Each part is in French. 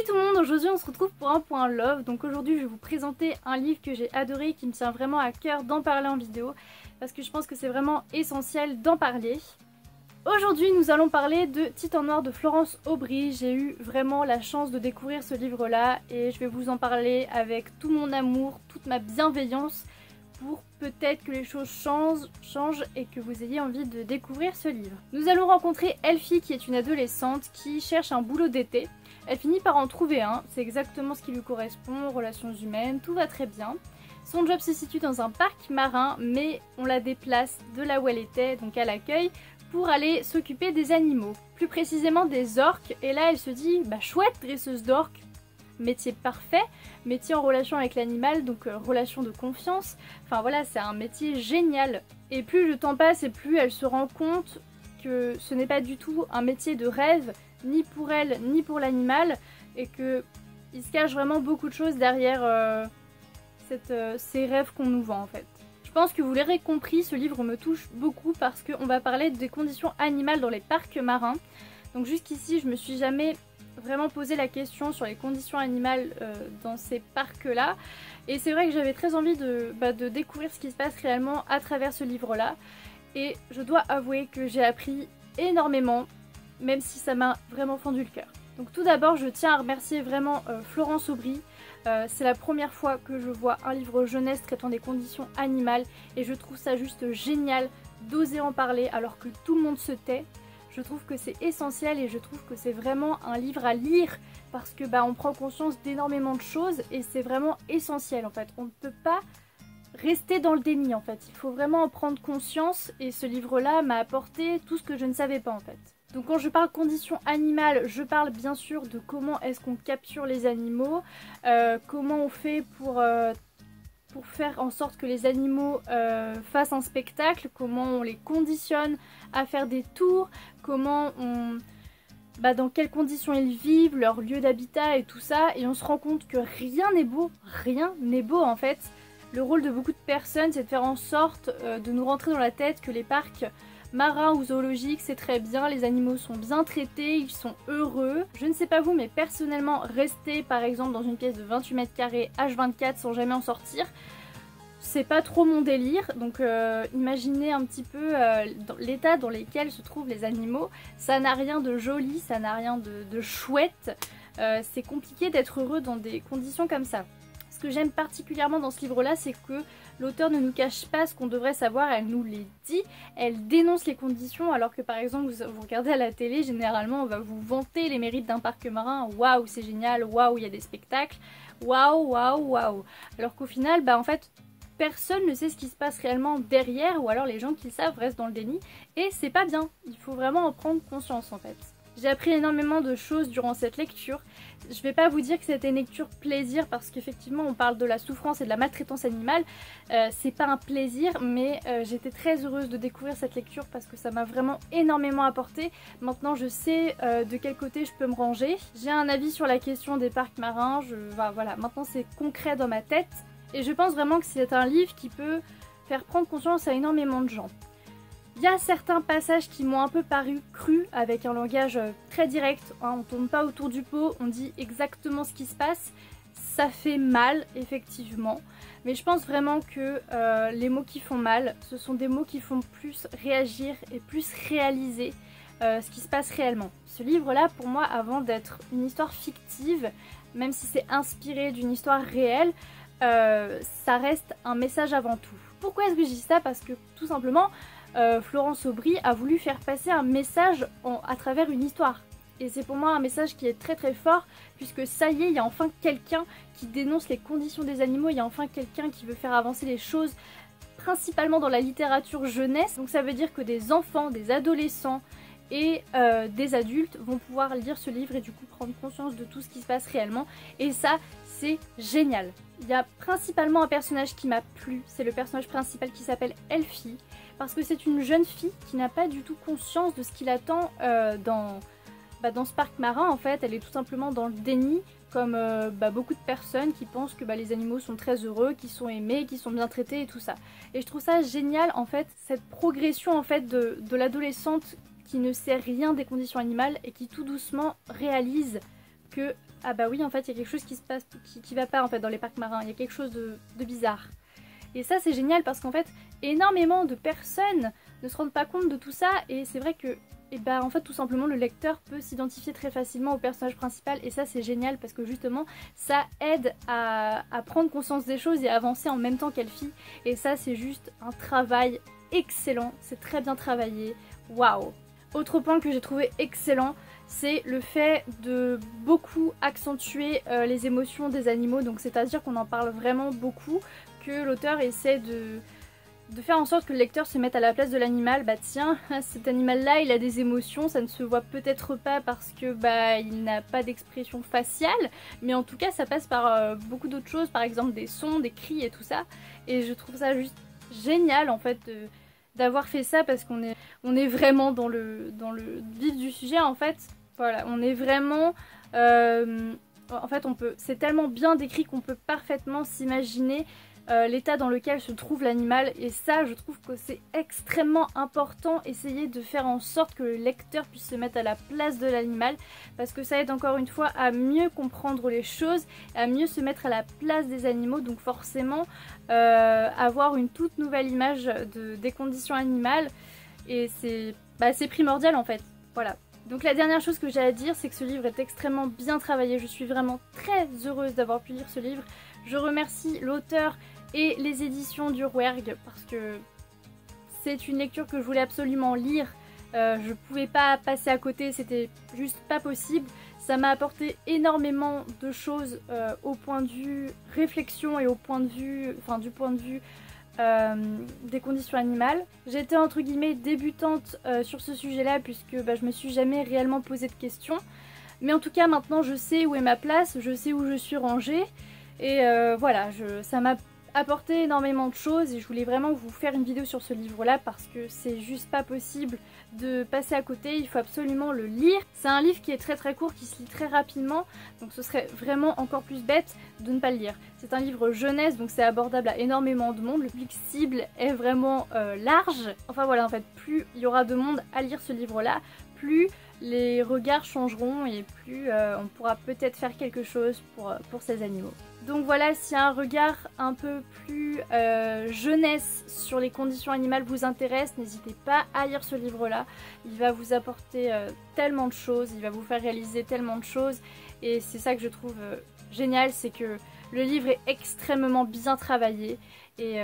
Salut tout le monde, aujourd'hui on se retrouve pour un point love. Donc aujourd'hui je vais vous présenter un livre que j'ai adoré, qui me tient vraiment à cœur d'en parler en vidéo, parce que je pense que c'est vraiment essentiel d'en parler. Aujourd'hui nous allons parler de Titan Noir de Florence Aubry. J'ai eu vraiment la chance de découvrir ce livre là et je vais vous en parler avec tout mon amour, toute ma bienveillance, pour peut-être que les choses changent et que vous ayez envie de découvrir ce livre. Nous allons rencontrer Elfie, qui est une adolescente qui cherche un boulot d'été. Elle finit par en trouver un, c'est exactement ce qui lui correspond, relations humaines, tout va très bien. Son job se situe dans un parc marin, mais on la déplace de là où elle était, donc à l'accueil, pour aller s'occuper des animaux, plus précisément des orques. Et là elle se dit, bah chouette, dresseuse d'orques, métier parfait, métier en relation avec l'animal, donc relation de confiance. Enfin voilà, c'est un métier génial. Et plus le temps passe et plus elle se rend compte que ce n'est pas du tout un métier de rêve, ni pour elle, ni pour l'animal, et que il se cache vraiment beaucoup de choses derrière ces rêves qu'on nous vend en fait. Je pense que vous l'aurez compris, ce livre me touche beaucoup parce qu'on va parler des conditions animales dans les parcs marins. Donc jusqu'ici, je me suis jamais vraiment posé la question sur les conditions animales dans ces parcs-là. Et c'est vrai que j'avais très envie de découvrir ce qui se passe réellement à travers ce livre-là. Et je dois avouer que j'ai appris énormément, même si ça m'a vraiment fendu le cœur. Donc tout d'abord, je tiens à remercier vraiment Florence Aubry. C'est la première fois que je vois un livre jeunesse traitant des conditions animales et je trouve ça juste génial d'oser en parler alors que tout le monde se tait. Je trouve que c'est essentiel et je trouve que c'est vraiment un livre à lire parce que on prend conscience d'énormément de choses et c'est vraiment essentiel en fait. On ne peut pas rester dans le déni en fait, il faut vraiment en prendre conscience et ce livre-là m'a apporté tout ce que je ne savais pas en fait. Donc quand je parle conditions animales, je parle bien sûr de comment est-ce qu'on capture les animaux, comment on fait pour faire en sorte que les animaux fassent un spectacle, comment on les conditionne à faire des tours, comment on... dans quelles conditions ils vivent, leur lieu d'habitat et tout ça, et on se rend compte que rien n'est beau en fait. Le rôle de beaucoup de personnes, c'est de faire en sorte de nous rentrer dans la tête que les parcs marins ou zoologiques, c'est très bien, les animaux sont bien traités, ils sont heureux. Je ne sais pas vous, mais personnellement, rester par exemple dans une pièce de 28 mètres carrés H24 sans jamais en sortir, c'est pas trop mon délire. Donc imaginez un petit peu l'état dans lequel se trouvent les animaux. Ça n'a rien de joli, ça n'a rien de chouette. C'est compliqué d'être heureux dans des conditions comme ça. Ce que j'aime particulièrement dans ce livre-là, c'est que l'auteur ne nous cache pas ce qu'on devrait savoir, elle nous les dit, elle dénonce les conditions, alors que par exemple vous regardez à la télé, généralement on va vous vanter les mérites d'un parc marin, waouh c'est génial, waouh il y a des spectacles, waouh waouh waouh. Alors qu'au final, en fait, personne ne sait ce qui se passe réellement derrière, ou alors les gens qui le savent restent dans le déni, et c'est pas bien, il faut vraiment en prendre conscience en fait. J'ai appris énormément de choses durant cette lecture. Je vais pas vous dire que c'était une lecture plaisir parce qu'effectivement on parle de la souffrance et de la maltraitance animale. C'est pas un plaisir, mais j'étais très heureuse de découvrir cette lecture parce que ça m'a vraiment énormément apporté. Maintenant je sais de quel côté je peux me ranger. J'ai un avis sur la question des parcs marins, voilà, maintenant c'est concret dans ma tête. Et je pense vraiment que c'est un livre qui peut faire prendre conscience à énormément de gens. Il y a certains passages qui m'ont un peu paru crus, avec un langage très direct, hein, on tourne pas autour du pot, on dit exactement ce qui se passe. Ça fait mal, effectivement, mais je pense vraiment que les mots qui font mal, ce sont des mots qui font plus réagir et plus réaliser ce qui se passe réellement. Ce livre-là, pour moi, avant d'être une histoire fictive, même si c'est inspiré d'une histoire réelle, ça reste un message avant tout. Pourquoi est-ce que je dis ça? Parce que tout simplement, Florence Aubry a voulu faire passer un message à travers une histoire. Et c'est pour moi un message qui est très très fort, puisque ça y est, il y a enfin quelqu'un qui dénonce les conditions des animaux, il y a enfin quelqu'un qui veut faire avancer les choses, principalement dans la littérature jeunesse. Donc ça veut dire que des enfants, des adolescents et des adultes vont pouvoir lire ce livre et du coup prendre conscience de tout ce qui se passe réellement. Et ça, c'est génial. Il y a principalement un personnage qui m'a plu, c'est le personnage principal qui s'appelle Elfie, parce que c'est une jeune fille qui n'a pas du tout conscience de ce qui l'attend dans ce parc marin. En fait, elle est tout simplement dans le déni, comme beaucoup de personnes qui pensent que les animaux sont très heureux, qu'ils sont aimés, qu'ils sont bien traités et tout ça. Et je trouve ça génial en fait, cette progression en fait de l'adolescente qui ne sait rien des conditions animales et qui tout doucement réalise que ah bah oui en fait il y a quelque chose qui se passe, qui va pas en fait dans les parcs marins, il y a quelque chose de bizarre. Et ça c'est génial parce qu'en fait énormément de personnes ne se rendent pas compte de tout ça et c'est vrai que et bah en fait tout simplement le lecteur peut s'identifier très facilement au personnage principal et ça c'est génial parce que justement ça aide à prendre conscience des choses et à avancer en même temps qu'Elphie et ça c'est juste un travail excellent, c'est très bien travaillé, waouh. Autre point que j'ai trouvé excellent, c'est le fait de beaucoup accentuer les émotions des animaux, donc c'est-à-dire qu'on en parle vraiment beaucoup, que l'auteur essaie de faire en sorte que le lecteur se mette à la place de l'animal. Bah tiens, cet animal-là, il a des émotions, ça ne se voit peut-être pas parce que bah il n'a pas d'expression faciale, mais en tout cas ça passe par beaucoup d'autres choses, par exemple des sons, des cris et tout ça. Et je trouve ça juste génial en fait d'avoir fait ça parce qu'on est vraiment dans le vif du sujet en fait. Voilà, on est vraiment... en fait, c'est tellement bien décrit qu'on peut parfaitement s'imaginer l'état dans lequel se trouve l'animal et ça je trouve que c'est extrêmement important, essayer de faire en sorte que le lecteur puisse se mettre à la place de l'animal parce que ça aide encore une fois à mieux comprendre les choses, à mieux se mettre à la place des animaux, donc forcément avoir une toute nouvelle image des conditions animales et c'est primordial en fait, voilà. Donc la dernière chose que j'ai à dire, c'est que ce livre est extrêmement bien travaillé, je suis vraiment très heureuse d'avoir pu lire ce livre. Je remercie l'auteur et les éditions du Rouergue parce que c'est une lecture que je voulais absolument lire. Je pouvais pas passer à côté, c'était juste pas possible. Ça m'a apporté énormément de choses au point de vue réflexion et au point de vue, du point de vue des conditions animales. J'étais entre guillemets débutante sur ce sujet-là puisque je me suis jamais réellement posé de questions. Mais en tout cas maintenant je sais où est ma place, je sais où je suis rangée. Et voilà, ça m'a apporté énormément de choses et je voulais vraiment vous faire une vidéo sur ce livre-là parce que c'est juste pas possible de passer à côté, il faut absolument le lire. C'est un livre qui est très très court, qui se lit très rapidement, donc ce serait vraiment encore plus bête de ne pas le lire. C'est un livre jeunesse, donc c'est abordable à énormément de monde, le public cible est vraiment large. Enfin voilà, en fait, plus il y aura de monde à lire ce livre-là, plus les regards changeront et plus on pourra peut-être faire quelque chose pour ces animaux. Donc voilà, si un regard un peu plus jeunesse sur les conditions animales vous intéresse, n'hésitez pas à lire ce livre-là. Il va vous apporter tellement de choses, il va vous faire réaliser tellement de choses et c'est ça que je trouve génial, c'est que le livre est extrêmement bien travaillé et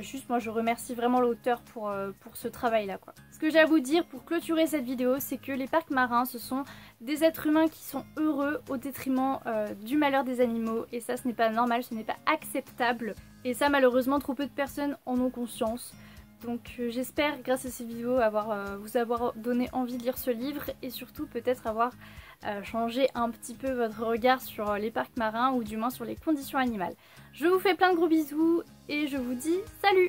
juste moi je remercie vraiment l'auteur pour ce travail là quoi. Ce que j'ai à vous dire pour clôturer cette vidéo, c'est que les parcs marins ce sont des êtres humains qui sont heureux au détriment du malheur des animaux et ça ce n'est pas normal, ce n'est pas acceptable et ça malheureusement trop peu de personnes en ont conscience. Donc j'espère grâce à ces vidéos vous avoir donné envie de lire ce livre et surtout peut-être avoir changé un petit peu votre regard sur les parcs marins ou du moins sur les conditions animales. Je vous fais plein de gros bisous et je vous dis salut!